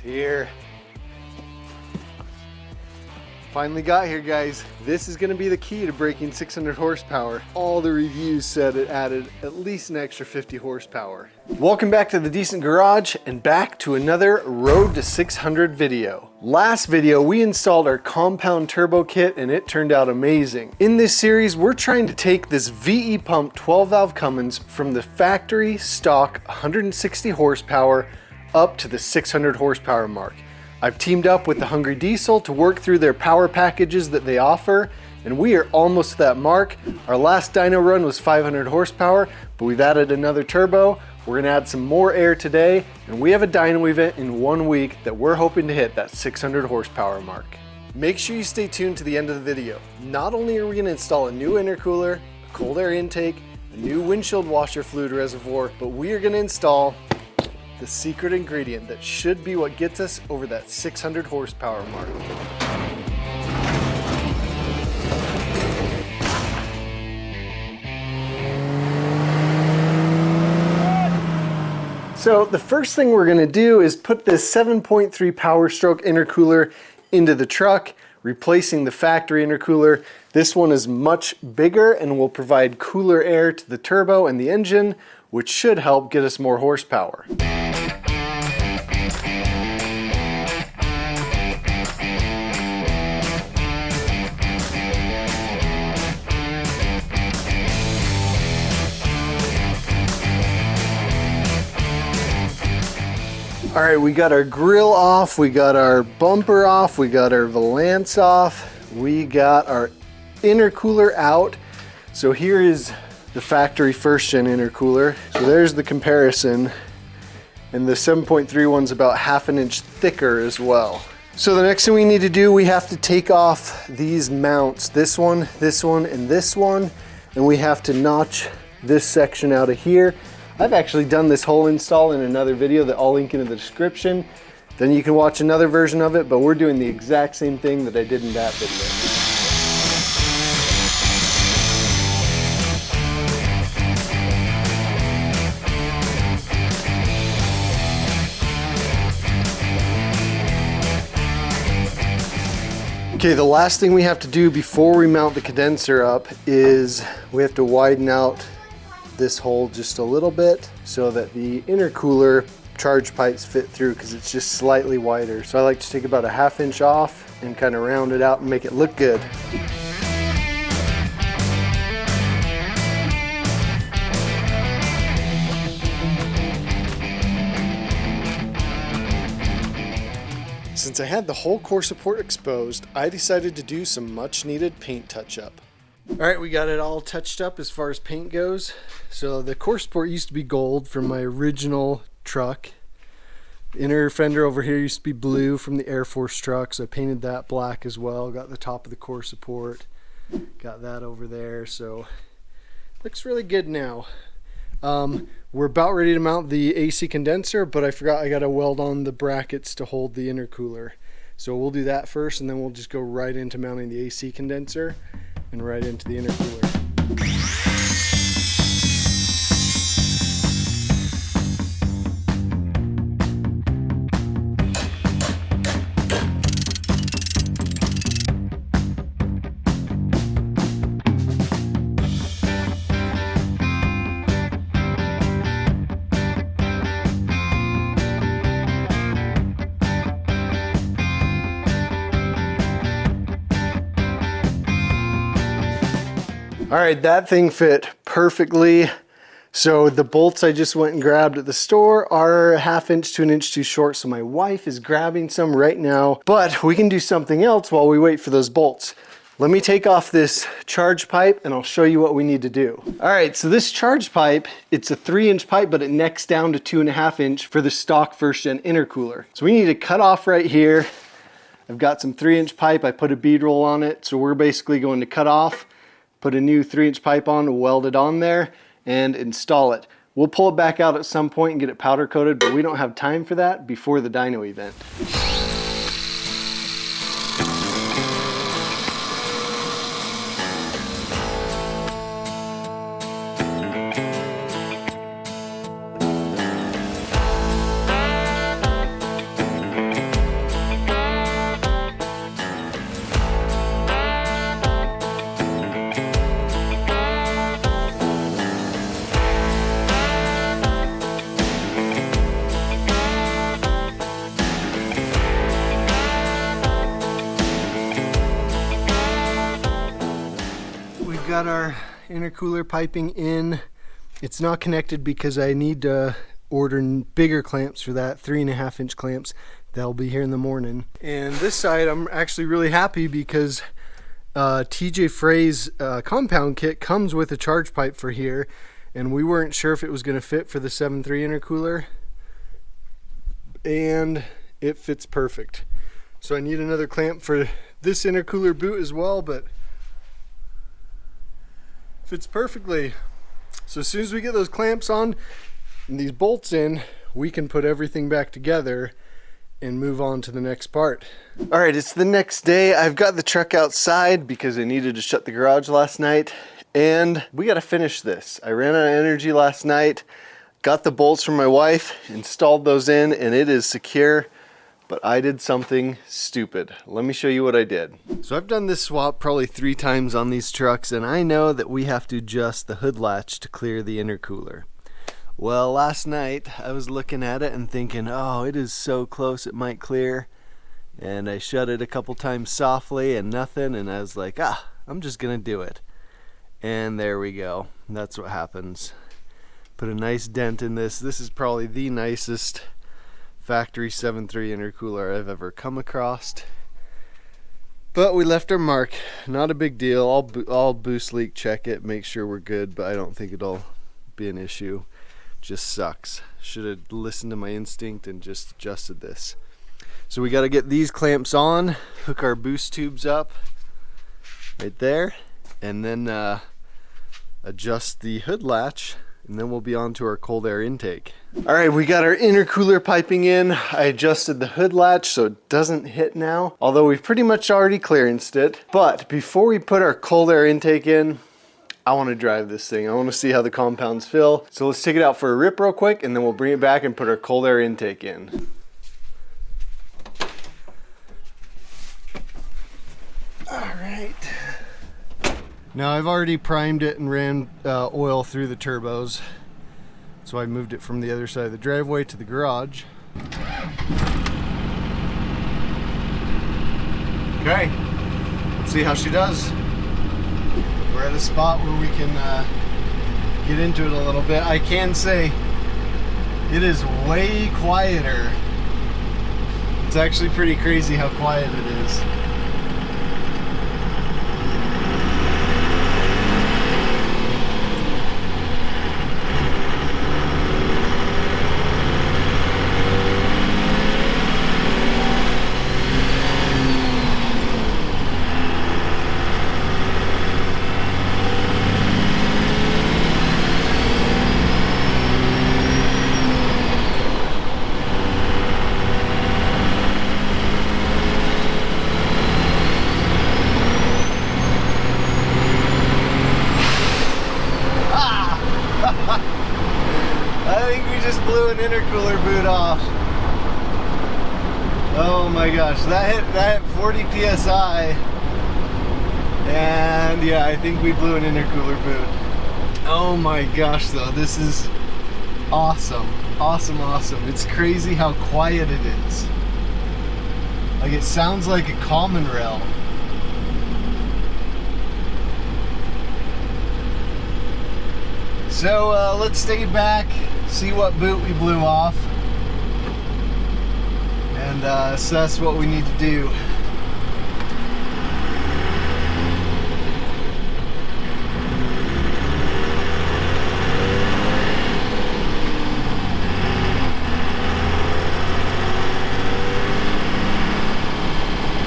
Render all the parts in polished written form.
here. Finally got here, guys. This is gonna be the key to breaking 600 horsepower. All the reviews said it added at least an extra 50 horsepower. Welcome back to the Decent Garage and back to another Road to 600 video. Last video, we installed our compound turbo kit and it turned out amazing. In this series, we're trying to take this VE pump 12 valve Cummins from the factory stock 160 horsepower up to the 600 horsepower mark. I've teamed up with the Hungry Diesel to work through their power packages that they offer, and we are almost to that mark. Our last dyno run was 500 horsepower, but we've added another turbo. We're gonna add some more air today, and we have a dyno event in 1 week that we're hoping to hit that 600 horsepower mark. Make sure you stay tuned to the end of the video. Not only are we gonna install a new intercooler, a cold air intake, a new windshield washer fluid reservoir, but we are gonna install the secret ingredient that should be what gets us over that 600 horsepower mark. So the first thing we're gonna do is put this 7.3 Power Stroke intercooler into the truck, replacing the factory intercooler. This one is much bigger and will provide cooler air to the turbo and the engine, which should help get us more horsepower. All right, we got our grill off, we got our bumper off, we got our valance off, we got our intercooler out. So here is the factory first gen intercooler. So there's the comparison, and the 7.3 one's about ½ an inch thicker as well. So the next thing we need to do, we have to take off these mounts, this one, and this one, and we have to notch this section out of here. I've actually done this whole install in another video that I'll link in the description. Then you can watch another version of it, but we're doing the exact same thing that I did in that video. Okay, the last thing we have to do before we mount the condenser up is we have to widen out this hole just a little bit so that the intercooler charge pipes fit through, because it's just slightly wider. So I like to take about ½ inch off and kind of round it out and make it look good. Since I had the whole core support exposed, I decided to do some much needed paint touch-up. All right, we got it all touched up as far as paint goes. So the core support used to be gold from my original truck. The inner fender over here used to be blue from the Air Force truck, so I painted that black as well. Got the top of the core support, got that over there, so looks really good now. We're about ready to mount the AC condenser, but I forgot I gotta weld on the brackets to hold the intercooler. So we'll do that first, and then we'll just go right into mounting the AC condenser and right into the intercooler. All right, that thing fit perfectly. So the bolts I just went and grabbed at the store are ½ inch to 1 inch too short, so my wife is grabbing some right now, but we can do something else while we wait for those bolts. Let me take off this charge pipe and I'll show you what we need to do. All right, so this charge pipe, it's a 3-inch pipe, but it necks down to 2.5 inch for the stock first gen intercooler. So we need to cut off right here. I've got some 3-inch pipe, I put a bead roll on it, so we're basically going to cut off, put a new 3-inch pipe on, weld it on there, and install it. We'll pull it back out at some point and get it powder coated, but we don't have time for that before the dyno event. got our intercooler piping in. It's not connected because I need to order bigger clamps for that, 3.5-inch clamps. They'll be here in the morning. And this side, I'm actually really happy because TJ Frey's compound kit comes with a charge pipe for here, and we weren't sure if it was going to fit for the 7.3 intercooler, and it fits perfect. So I need another clamp for this intercooler boot as well, but fits perfectly. So as soon as we get those clamps on and these bolts in, we can put everything back together and move on to the next part. All right, it's the next day. I've got the truck outside because I needed to shut the garage last night, and we got to finish this. I ran out of energy last night, got the bolts from my wife, installed those in, and it is secure, but I did something stupid. Let me show you what I did. So I've done this swap probably 3 times on these trucks, and I know that we have to adjust the hood latch to clear the intercooler. Well, last night I was looking at it and thinking, oh, it is so close it might clear. And I shut it a couple times softly and nothing, and I was like, I'm just gonna do it. And there we go. That's what happens. Put a nice dent in this. This is probably the nicest factory 7.3 intercooler I've ever come across. But we left our mark. Not a big deal. I'll boost leak check it, make sure we're good, but I don't think it'll be an issue. Just sucks. Should have listened to my instinct and just adjusted this. So we got to get these clamps on, hook our boost tubes up right there, and then adjust the hood latch, and then we'll be on to our cold air intake. All right, we got our intercooler piping in. I adjusted the hood latch so it doesn't hit now, although we've pretty much already clearanced it. But before we put our cold air intake in, I want to drive this thing. I want to see how the compounds feel. So let's take it out for a rip real quick, and then we'll bring it back and put our cold air intake in. All right. Now I've already primed it and ran oil through the turbos. So I moved it from the other side of the driveway to the garage. Okay, let's see how she does. We're at a spot where we can get into it a little bit. I can say it is way quieter. It's actually pretty crazy how quiet it is. Intercooler boot off. Oh my gosh, that hit 40 psi, and yeah, I think we blew an intercooler boot. Oh my gosh, though, this is awesome, awesome. It's crazy how quiet it is. Like, it sounds like a common rail. So let's stay back, see what boot we blew off, and assess what we need to do.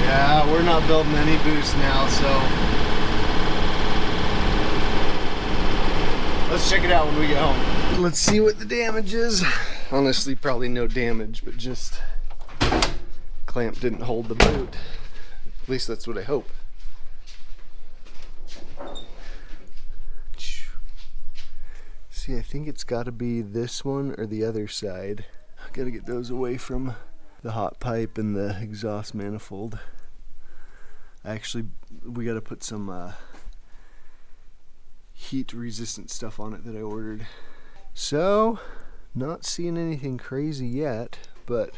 Yeah, we're not building any boost now, so let's check it out when we get home. Let's see what the damage is. Honestly, probably no damage, but just clamp didn't hold the boot. At least that's what I hope. See, I think it's got to be this one or the other side. I gotta get those away from the hot pipe and the exhaust manifold. We gotta put some heat resistant stuff on it that I ordered. So, not seeing anything crazy yet, but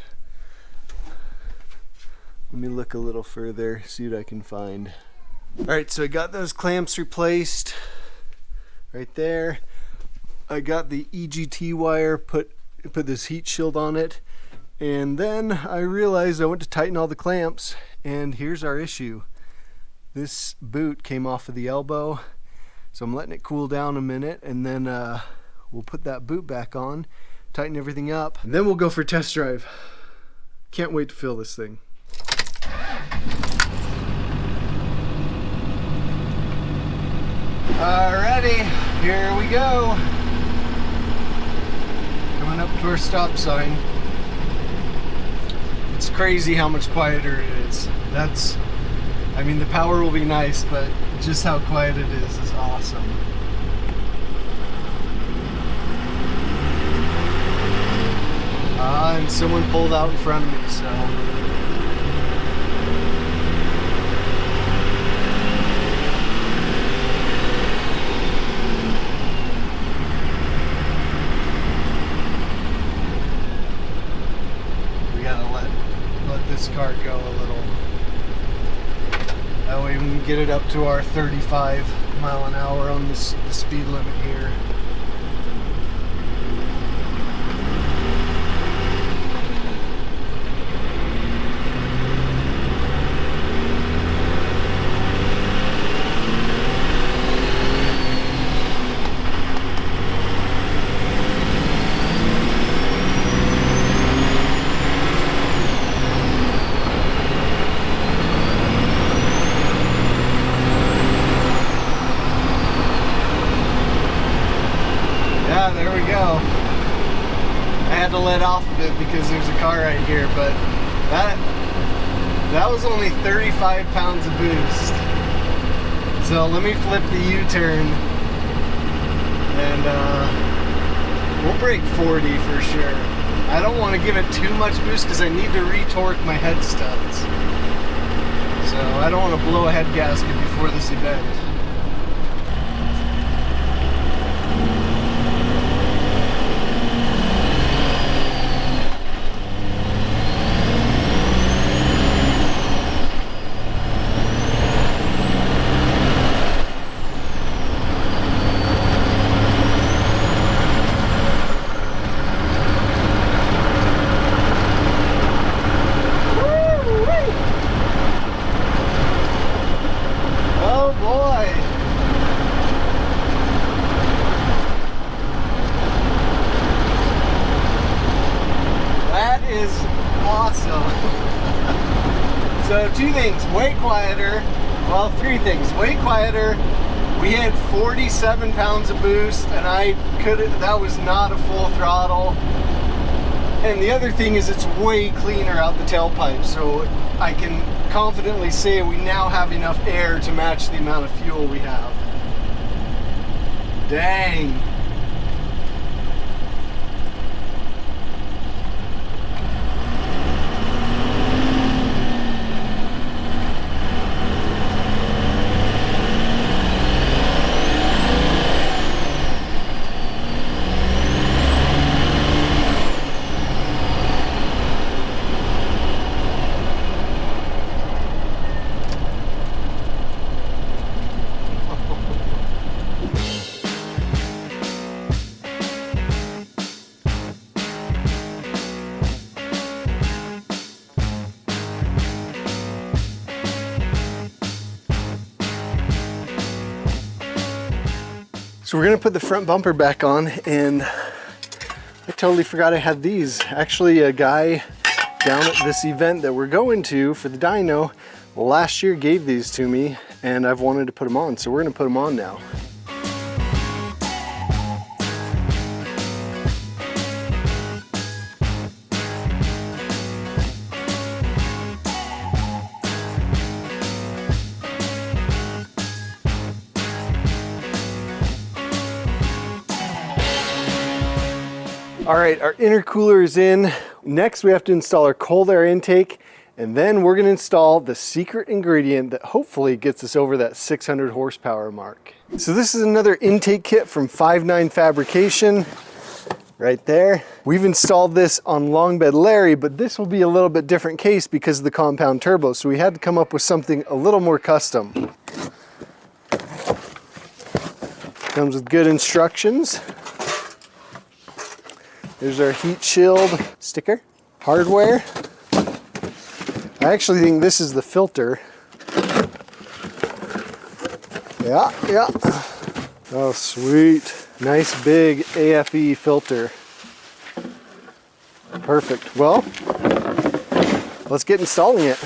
let me look a little further, see what I can find. All right, so I got those clamps replaced right there. I got the EGT wire, put this heat shield on it, and then I realized I went to tighten all the clamps, and here's our issue. This boot came off of the elbow, so I'm letting it cool down a minute, and then we'll put that boot back on, tighten everything up, and then we'll go for a test drive. Can't wait to fill this thing. Alrighty, here we go. Coming up to our stop sign. It's crazy how much quieter it is. I mean, the power will be nice, but just how quiet it is awesome. And someone pulled out in front of me, so. This car go a little. That way we can get it up to our 35 mile an hour on the speed limit here. There we go. I had to let off of it because there's a car right here, but that was only 35 pounds of boost. So let me flip the U-turn and we'll break 40 for sure. I don't want to give it too much boost because I need to retorque my head studs. So I don't want to blow a head gasket before this event. So two things, way quieter, well, three things, way quieter. We had 47 pounds of boost and that was not a full throttle. And the other thing is it's way cleaner out the tailpipe, so I can confidently say we now have enough air to match the amount of fuel we have. Dang. So we're gonna put the front bumper back on, and I totally forgot I had these. Actually, a guy down at this event that we're going to for the dyno last year gave these to me, and I've wanted to put them on, so we're gonna put them on now. All right, our intercooler is in. Next, we have to install our cold air intake, and then we're gonna install the secret ingredient that hopefully gets us over that 600 horsepower mark. So this is another intake kit from 5.9 Fabrication, right there. We've installed this on Long Bed Larry, but this will be a little bit different case because of the compound turbo, so we had to come up with something a little more custom. Comes with good instructions. There's our heat shield sticker. Hardware. I actually think this is the filter. Yeah. Oh, sweet. Nice big AFE filter. Perfect. Well, let's get installing it.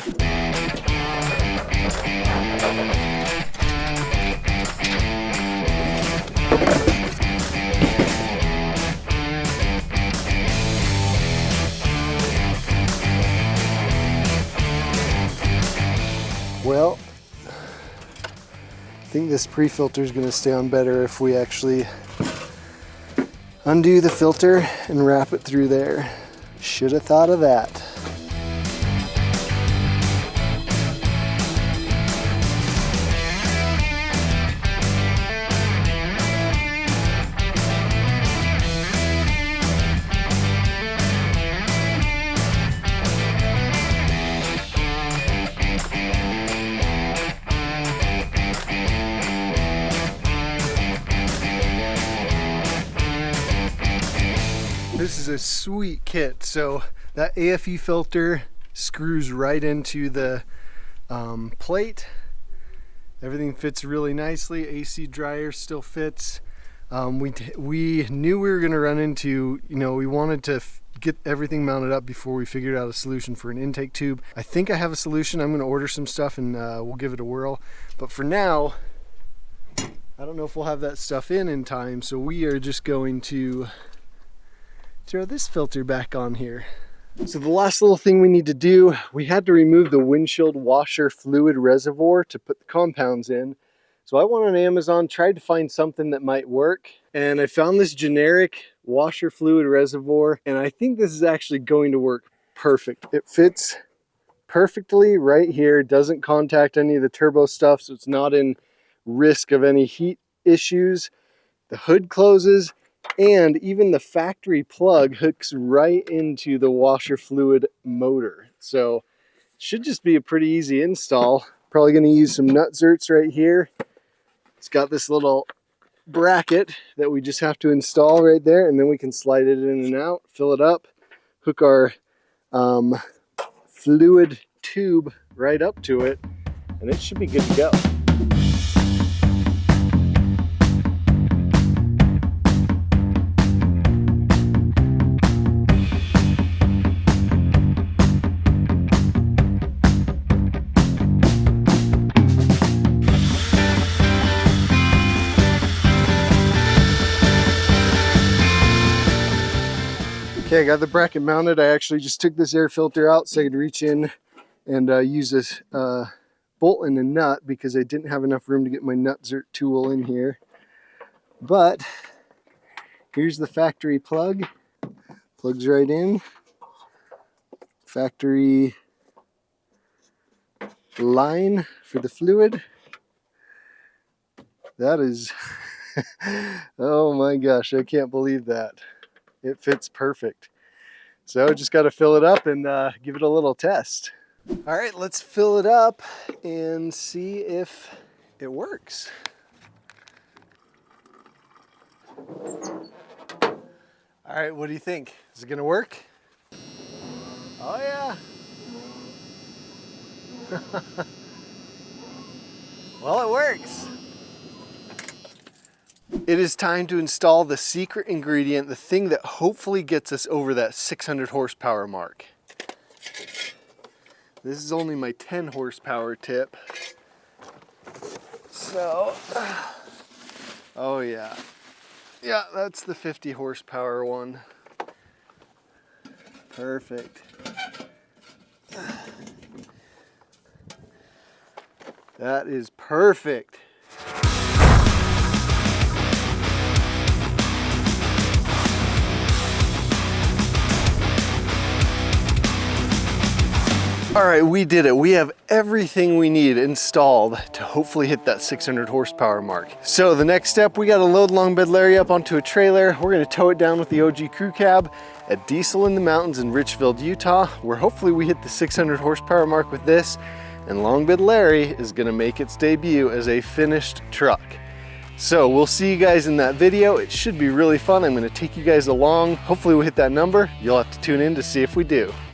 Well, I think this pre-filter is going to stay on better if we actually undo the filter and wrap it through there. Should have thought of that. This is a sweet kit. So that AFE filter screws right into the plate. Everything fits really nicely. AC dryer still fits. We knew we were going to run into, we wanted to get everything mounted up before we figured out a solution for an intake tube. I think I have a solution. I'm going to order some stuff and we'll give it a whirl. But for now, I don't know if we'll have that stuff in time. So we are just going to throw this filter back on here. So the last little thing we need to do, we had to remove the windshield washer fluid reservoir to put the compounds in. So I went on Amazon, tried to find something that might work, and I found this generic washer fluid reservoir, and I think this is actually going to work perfect. It fits perfectly right here, doesn't contact any of the turbo stuff, so it's not in risk of any heat issues. The hood closes, and even the factory plug hooks right into the washer fluid motor. So it should just be a pretty easy install. Probably going to use some nut zerts right here. It's got this little bracket that we just have to install right there, and then we can slide it in and out, fill it up, hook our fluid tube right up to it, and it should be good to go. Okay, I got the bracket mounted. I actually just took this air filter out so I could reach in and use this bolt and a nut because I didn't have enough room to get my nut zert tool in here. But here's the factory plug. Plugs right in. Factory line for the fluid. That is, oh my gosh, I can't believe that. It fits perfect. So just got to fill it up and give it a little test. All right, let's fill it up and see if it works. All right, what do you think? Is it gonna work? Oh yeah. Well, it works. It is time to install the secret ingredient, the thing that hopefully gets us over that 600 horsepower mark. This is only my 10 horsepower tip. So, oh yeah. Yeah, that's the 50 horsepower one. Perfect. That is perfect. All right, we did it. We have everything we need installed to hopefully hit that 600 horsepower mark. So the next step, we got to load long bed Larry up onto a trailer. We're going to tow it down with the OG crew cab at Diesel in the Mountains in Richfield, Utah, where hopefully we hit the 600 horsepower mark with this, and long bed Larry is going to make its debut as a finished truck. So we'll see you guys in that video. It should be really fun. I'm gonna take you guys along. Hopefully we'll hit that number. You'll have to tune in to see if we do.